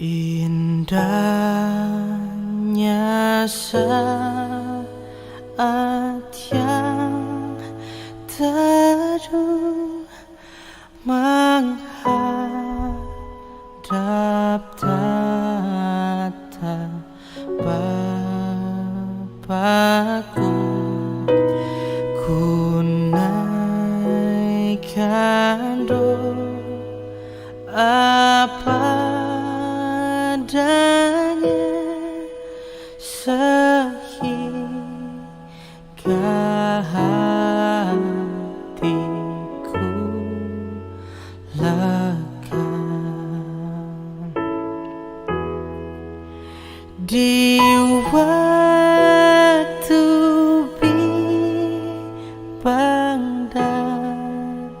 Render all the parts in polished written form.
Indahnya saat yang teduh menghadap tatap Bapakku. Ku naikkan doa padanya sehingga hatiku lega. Di waktu bimbang dan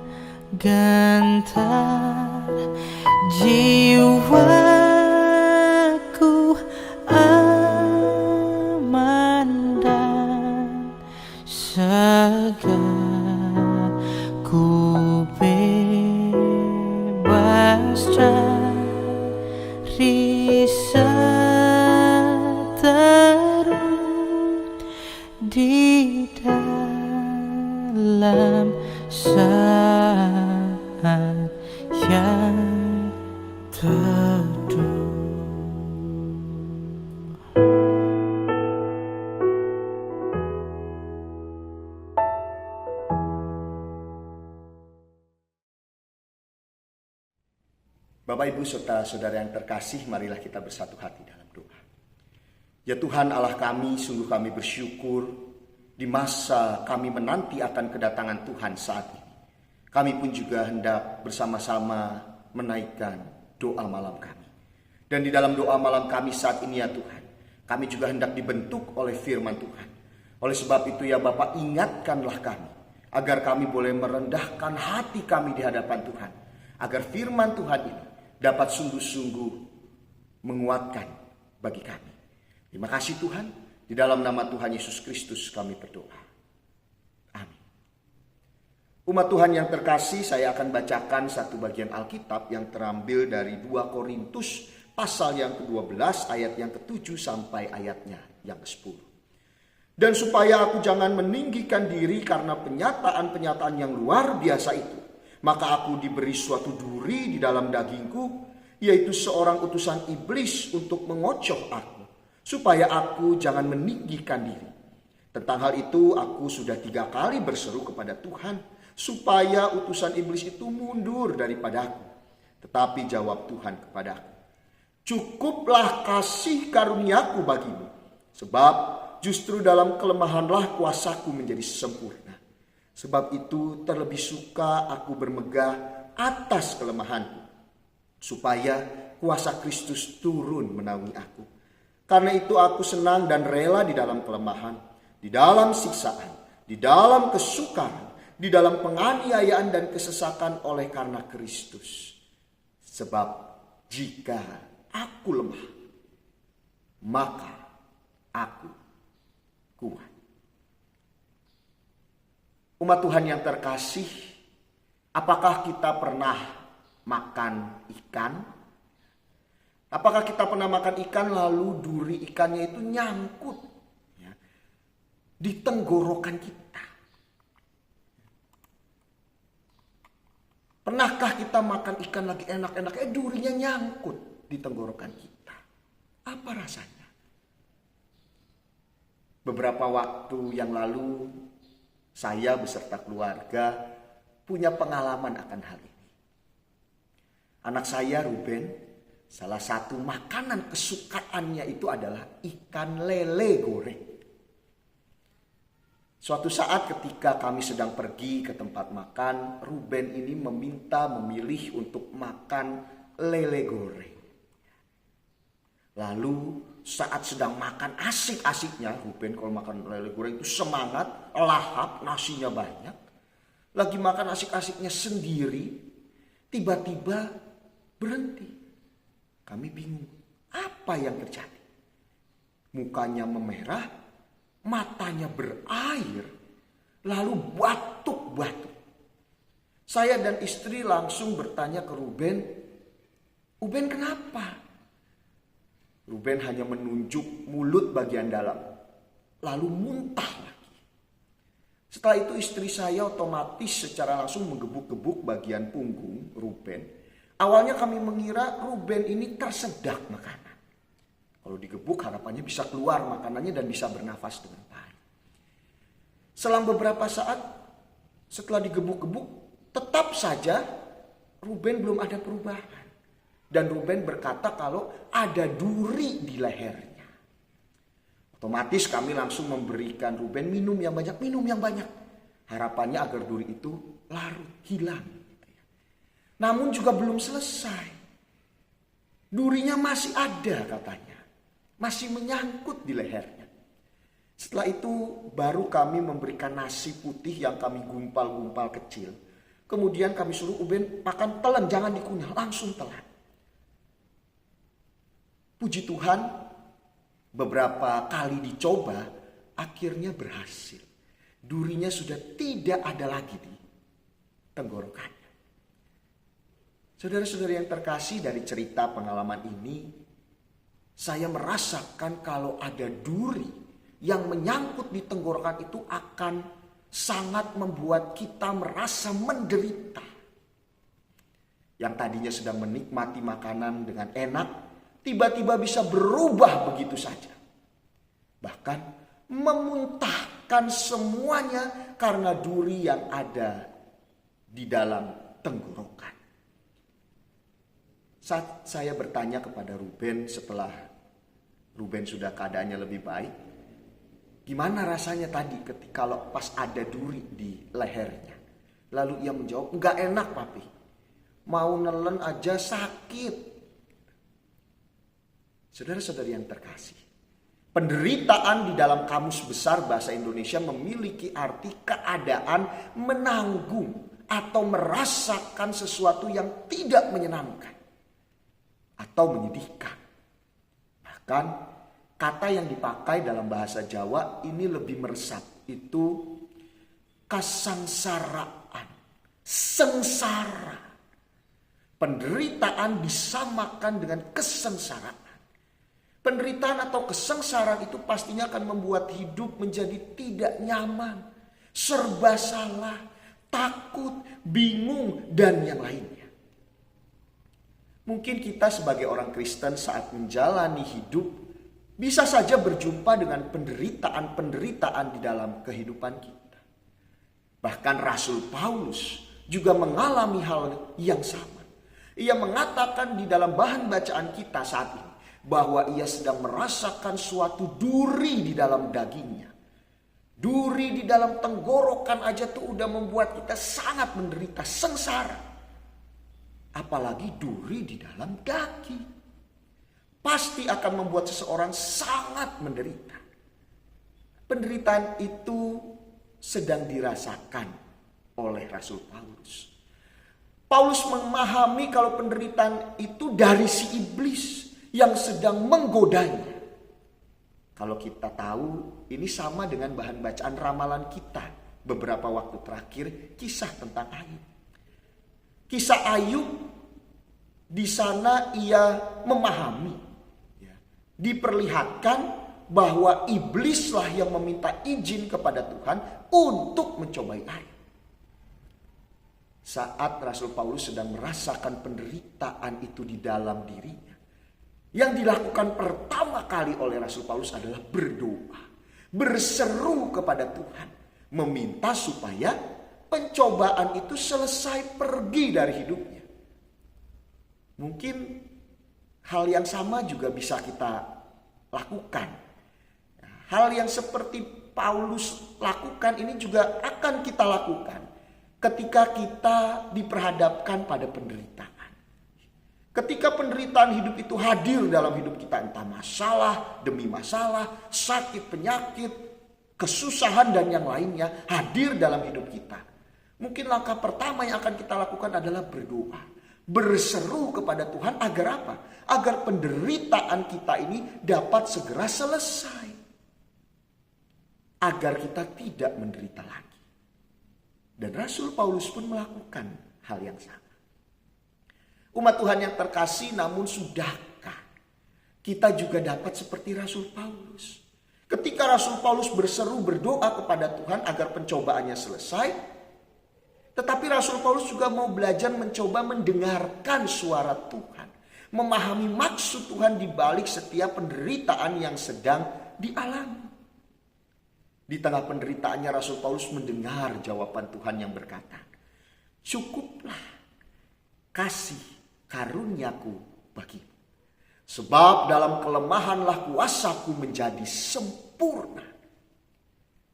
gentar, jiwaku aman dan segar. Ku bebas dari seteru di dalam saat yang teduh. Bapak, Ibu, serta saudara yang terkasih, marilah kita bersatu hati dalam doa. Ya Tuhan Allah kami, sungguh kami bersyukur di masa kami menanti akan kedatangan Tuhan saat ini. Kami pun juga hendak bersama-sama menaikkan doa malam kami. Dan di dalam doa malam kami saat ini ya Tuhan, kami juga hendak dibentuk oleh firman Tuhan. Oleh sebab itu ya Bapak, ingatkanlah kami agar kami boleh merendahkan hati kami di hadapan Tuhan. Agar firman Tuhan ini dapat sungguh-sungguh menguatkan bagi kami. Terima kasih Tuhan, di dalam nama Tuhan Yesus Kristus kami berdoa. Amin. Umat Tuhan yang terkasih, saya akan bacakan satu bagian Alkitab yang terambil dari 2 Korintus pasal yang ke-12 ayat yang ke-7 sampai ayatnya yang ke-10. Dan supaya aku jangan meninggikan diri karena penyataan-penyataan yang luar biasa itu, maka aku diberi suatu duri di dalam dagingku, yaitu seorang utusan iblis untuk mengocoh aku, supaya aku jangan meninggikan diri. Tentang hal itu aku sudah 3 kali berseru kepada Tuhan, supaya utusan iblis itu mundur daripada aku. Tetapi jawab Tuhan kepada aku, cukuplah kasih karuniaku bagimu, sebab justru dalam kelemahanlah kuasaku menjadi sempurna. Sebab itu terlebih suka aku bermegah atas kelemahanku, supaya kuasa Kristus turun menaungi aku. Karena itu aku senang dan rela di dalam kelemahan, di dalam siksaan, di dalam kesukaran, di dalam penganiayaan dan kesesakan oleh karena Kristus. Sebab jika aku lemah, maka aku kuat. Umat Tuhan yang terkasih, apakah kita pernah makan ikan? Apakah kita pernah makan ikan lalu duri ikannya itu nyangkut ya, di tenggorokan kita? Pernahkah kita makan ikan lagi enak-enak, durinya nyangkut di tenggorokan kita? Apa rasanya? Beberapa waktu yang lalu, saya beserta keluarga punya pengalaman akan hal ini. Anak saya Ruben, salah satu makanan kesukaannya itu adalah ikan lele goreng. Suatu saat ketika kami sedang pergi ke tempat makan, Ruben ini memilih untuk makan lele goreng. Lalu saat sedang makan asik-asiknya, Ruben kalau makan lele goreng itu semangat, lahap, nasinya banyak. Lagi makan asik-asiknya sendiri, tiba-tiba berhenti. Kami bingung, apa yang terjadi? Mukanya memerah, matanya berair, lalu batuk-batuk. Saya dan istri langsung bertanya ke Ruben, Ruben kenapa? Ruben hanya menunjuk mulut bagian dalam, lalu muntah lagi. Setelah itu istri saya otomatis secara langsung menggebuk-gebuk bagian punggung Ruben. Awalnya kami mengira Ruben ini tersedak makanan. Kalau digebuk harapannya bisa keluar makanannya dan bisa bernafas dengan baik. Selang beberapa saat setelah digebuk-gebuk, tetap saja Ruben belum ada perubahan. Dan Ruben berkata kalau ada duri di lehernya. Otomatis kami langsung memberikan Ruben minum yang banyak. Harapannya agar duri itu larut, hilang. Namun juga belum selesai. Durinya masih ada katanya. Masih menyangkut di lehernya. Setelah itu baru kami memberikan nasi putih yang kami gumpal-gumpal kecil. Kemudian kami suruh Ruben makan telan, jangan dikunyah, langsung telan. Puji Tuhan, beberapa kali dicoba, akhirnya berhasil. Durinya sudah tidak ada lagi di tenggorokannya. Saudara-saudara yang terkasih, dari cerita pengalaman ini, saya merasakan kalau ada duri yang menyangkut di tenggorokan itu akan sangat membuat kita merasa menderita. Yang tadinya sedang menikmati makanan dengan enak, tiba-tiba bisa berubah begitu saja. Bahkan memuntahkan semuanya karena duri yang ada di dalam tenggorokan. Saat saya bertanya kepada Ruben setelah Ruben sudah keadaannya lebih baik, gimana rasanya tadi ketika kalau pas ada duri di lehernya? Lalu ia menjawab, enggak enak papi. Mau nelen aja sakit. Saudara-saudari yang terkasih, penderitaan di dalam Kamus Besar Bahasa Indonesia memiliki arti keadaan menanggung atau merasakan sesuatu yang tidak menyenangkan atau menyedihkan. Bahkan kata yang dipakai dalam bahasa Jawa ini lebih meresap, itu kasangsaraan, sengsara. Penderitaan disamakan dengan kesengsaraan. Penderitaan atau kesengsaraan itu pastinya akan membuat hidup menjadi tidak nyaman, serba salah, takut, bingung, dan yang lainnya. Mungkin kita sebagai orang Kristen saat menjalani hidup bisa saja berjumpa dengan penderitaan-penderitaan di dalam kehidupan kita. Bahkan Rasul Paulus juga mengalami hal yang sama. Ia mengatakan di dalam bahan bacaan kita saat ini bahwa ia sedang merasakan suatu duri di dalam dagingnya. Duri di dalam tenggorokan aja tuh udah membuat kita sangat menderita, sengsara. Apalagi duri di dalam daging. Pasti akan membuat seseorang sangat menderita. Penderitaan itu sedang dirasakan oleh Rasul Paulus. Paulus memahami kalau penderitaan itu dari si iblis yang sedang menggodanya. Kalau kita tahu, ini sama dengan bahan bacaan ramalan kita beberapa waktu terakhir, kisah tentang Ayub. Kisah Ayub, di sana ia memahami, diperlihatkan bahwa iblislah yang meminta izin kepada Tuhan untuk mencobai Ayub. Saat Rasul Paulus sedang merasakan penderitaan itu di dalam dirinya, yang dilakukan pertama kali oleh Rasul Paulus adalah berdoa, berseru kepada Tuhan, meminta supaya pencobaan itu selesai, pergi dari hidupnya. Mungkin hal yang sama juga bisa kita lakukan. Hal yang seperti Paulus lakukan ini juga akan kita lakukan ketika kita diperhadapkan pada penderitaan. Ketika penderitaan hidup itu hadir dalam hidup kita, entah masalah demi masalah, sakit, penyakit, kesusahan dan yang lainnya hadir dalam hidup kita. Mungkin langkah pertama yang akan kita lakukan adalah berdoa. Berseru kepada Tuhan agar apa? Agar penderitaan kita ini dapat segera selesai. Agar kita tidak menderita lagi. Dan Rasul Paulus pun melakukan hal yang sama. Umat Tuhan yang terkasih, namun sudahkah kita juga dapat seperti Rasul Paulus. Ketika Rasul Paulus berseru berdoa kepada Tuhan agar pencobaannya selesai, tetapi Rasul Paulus juga mau belajar mencoba mendengarkan suara Tuhan, memahami maksud Tuhan di balik setiap penderitaan yang sedang dialami. Di tengah penderitaannya Rasul Paulus mendengar jawaban Tuhan yang berkata, "Cukuplah kasih karuniaku bagimu. Sebab dalam kelemahanlah kuasaku menjadi sempurna."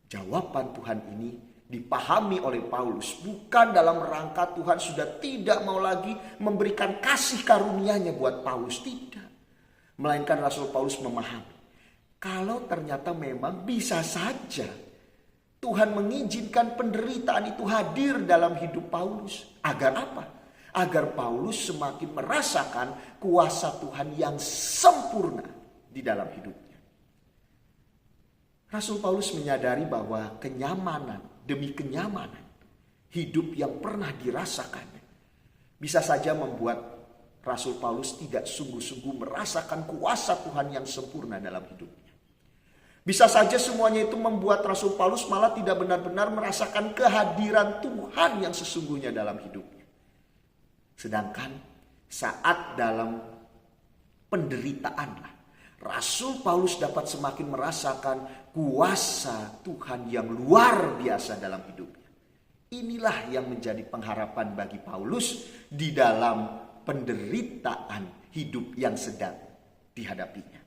Jawaban Tuhan ini dipahami oleh Paulus bukan dalam rangka Tuhan sudah tidak mau lagi memberikan kasih karunia-Nya buat Paulus, tidak. Melainkan Rasul Paulus memahami kalau ternyata memang bisa saja Tuhan mengizinkan penderitaan itu hadir dalam hidup Paulus. Agar apa? Agar Paulus semakin merasakan kuasa Tuhan yang sempurna di dalam hidupnya. Rasul Paulus menyadari bahwa kenyamanan demi kenyamanan hidup yang pernah dirasakannya bisa saja membuat Rasul Paulus tidak sungguh-sungguh merasakan kuasa Tuhan yang sempurna dalam hidupnya. Bisa saja semuanya itu membuat Rasul Paulus malah tidak benar-benar merasakan kehadiran Tuhan yang sesungguhnya dalam hidupnya. Sedangkan saat dalam penderitaanlah Rasul Paulus dapat semakin merasakan kuasa Tuhan yang luar biasa dalam hidupnya. Inilah yang menjadi pengharapan bagi Paulus di dalam penderitaan hidup yang sedang dihadapinya.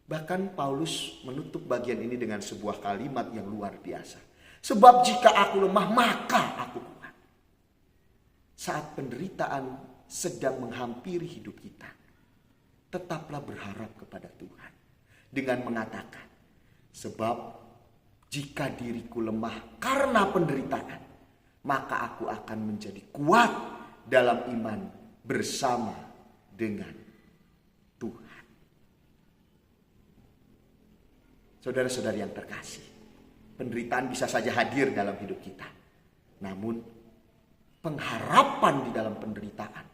Bahkan Paulus menutup bagian ini dengan sebuah kalimat yang luar biasa. Sebab jika aku lemah maka aku kuat. Saat penderitaan sedang menghampiri hidup kita, tetaplah berharap kepada Tuhan dengan mengatakan, sebab jika diriku lemah karena penderitaan, maka aku akan menjadi kuat dalam iman bersama dengan Tuhan. Saudara-saudari yang terkasih, penderitaan bisa saja hadir dalam hidup kita. Namun pengharapan di dalam penderitaan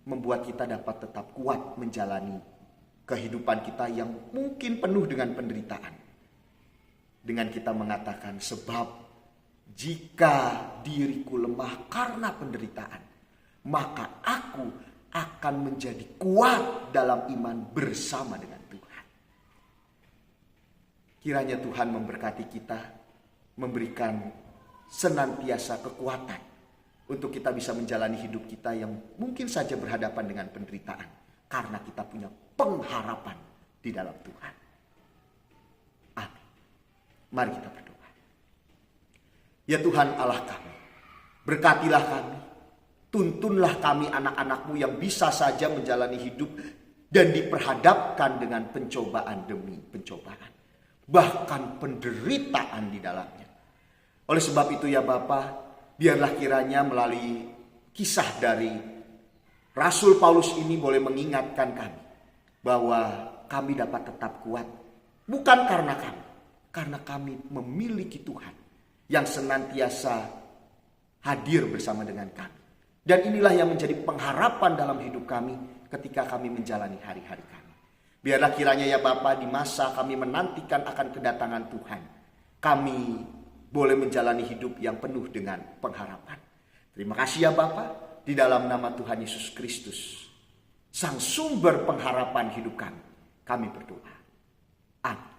membuat kita dapat tetap kuat menjalani kehidupan kita yang mungkin penuh dengan penderitaan. Dengan kita mengatakan, sebab jika diriku lemah karena penderitaan, maka aku akan menjadi kuat dalam iman bersama dengan Tuhan. Kiranya Tuhan memberkati kita, memberikan senantiasa kekuatan untuk kita bisa menjalani hidup kita yang mungkin saja berhadapan dengan penderitaan. Karena kita punya pengharapan di dalam Tuhan. Amin. Mari kita berdoa. Ya Tuhan Allah kami, berkatilah kami. Tuntunlah kami anak-anak-Mu yang bisa saja menjalani hidup dan diperhadapkan dengan pencobaan demi pencobaan. Bahkan penderitaan di dalamnya. Oleh sebab itu ya Bapa, biarlah kiranya melalui kisah dari Rasul Paulus ini boleh mengingatkan kami bahwa kami dapat tetap kuat. Bukan karena kami memiliki Tuhan yang senantiasa hadir bersama dengan kami. Dan inilah yang menjadi pengharapan dalam hidup kami ketika kami menjalani hari-hari kami. Biarlah kiranya ya Bapa, di masa kami menantikan akan kedatangan Tuhan, kami boleh menjalani hidup yang penuh dengan pengharapan. Terima kasih ya Bapa, di dalam nama Tuhan Yesus Kristus, Sang sumber pengharapan hidup kami berdoa. Amin.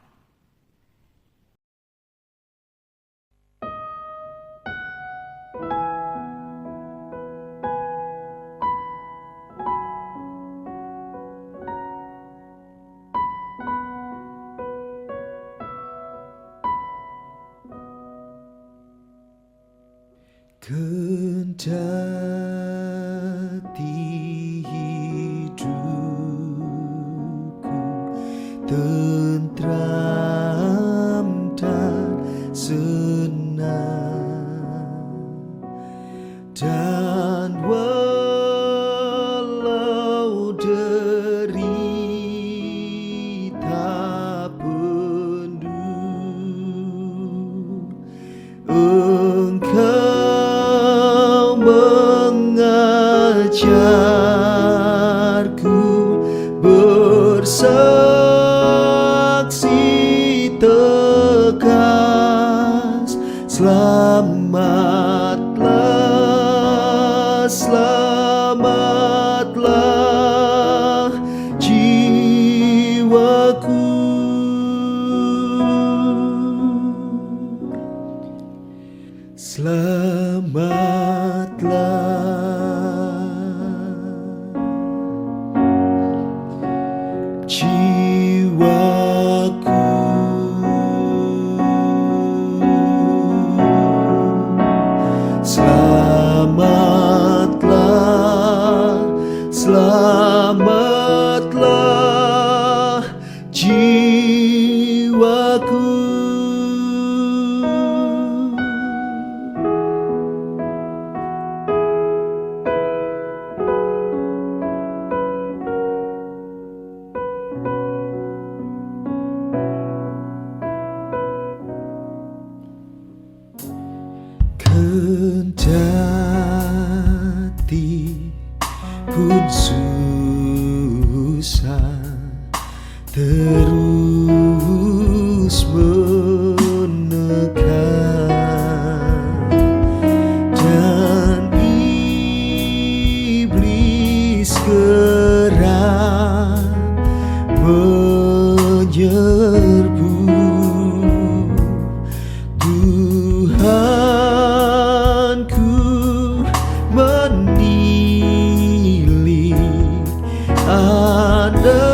Kendati hidupku tentram dan senang, dan walau derita penuh, Engkau mengajarku bersama bersaksi tegas, selamatlah, selamatlah jiwaku. Selamatlah jiwaku. Selamatlah, selamatlah jiwaku. Kendati pun susah terus menekan, dan iblis kerap menyerbu. Tuhanku menilik anaknya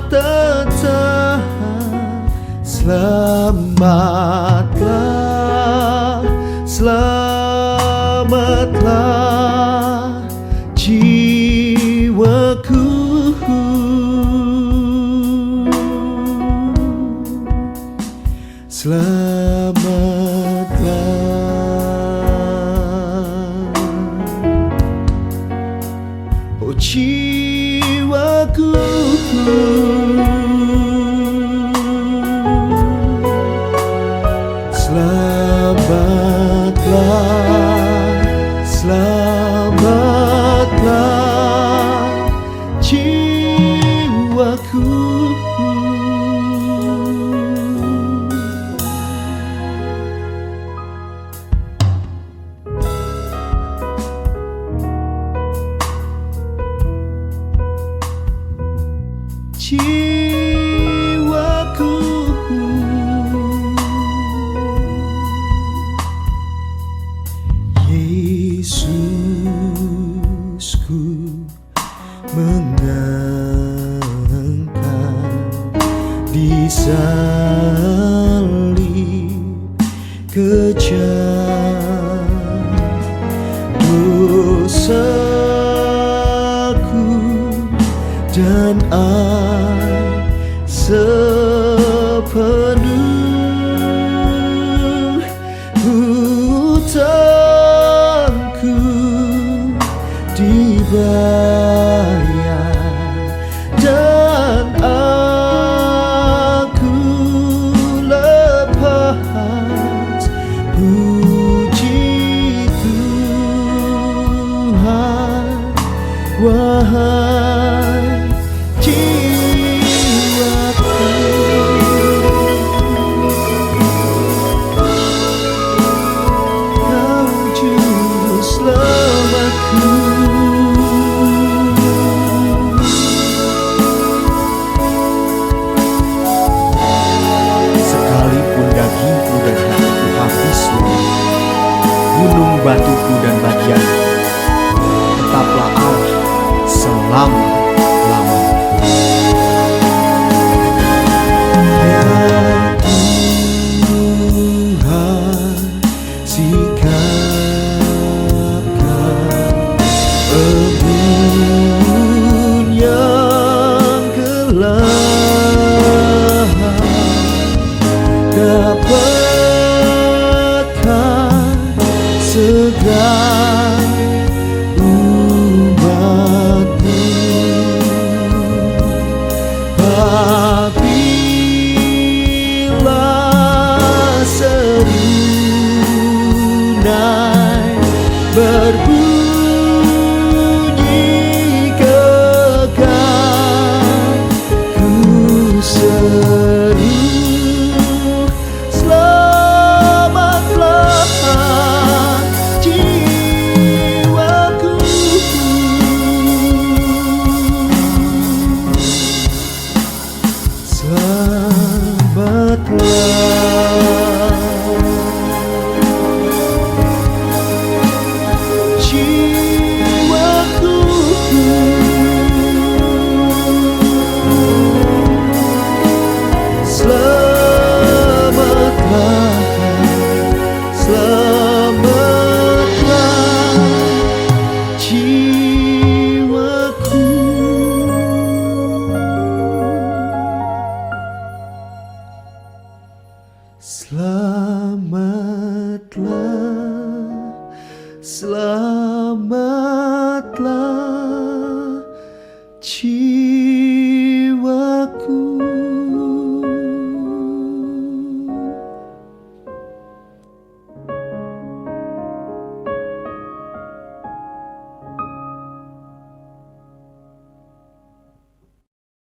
tetap. Selamatlah, selamatlah jiwaku. Selamatlah, oh jiwaku. Selamatlah, selamatlah jiwaku. Jiwaku, Yesusku mengangkat di salib kejam dosaku, dan air sepenuh hutangku dibayar, dan aku lepas. Puji Tuhan, wahai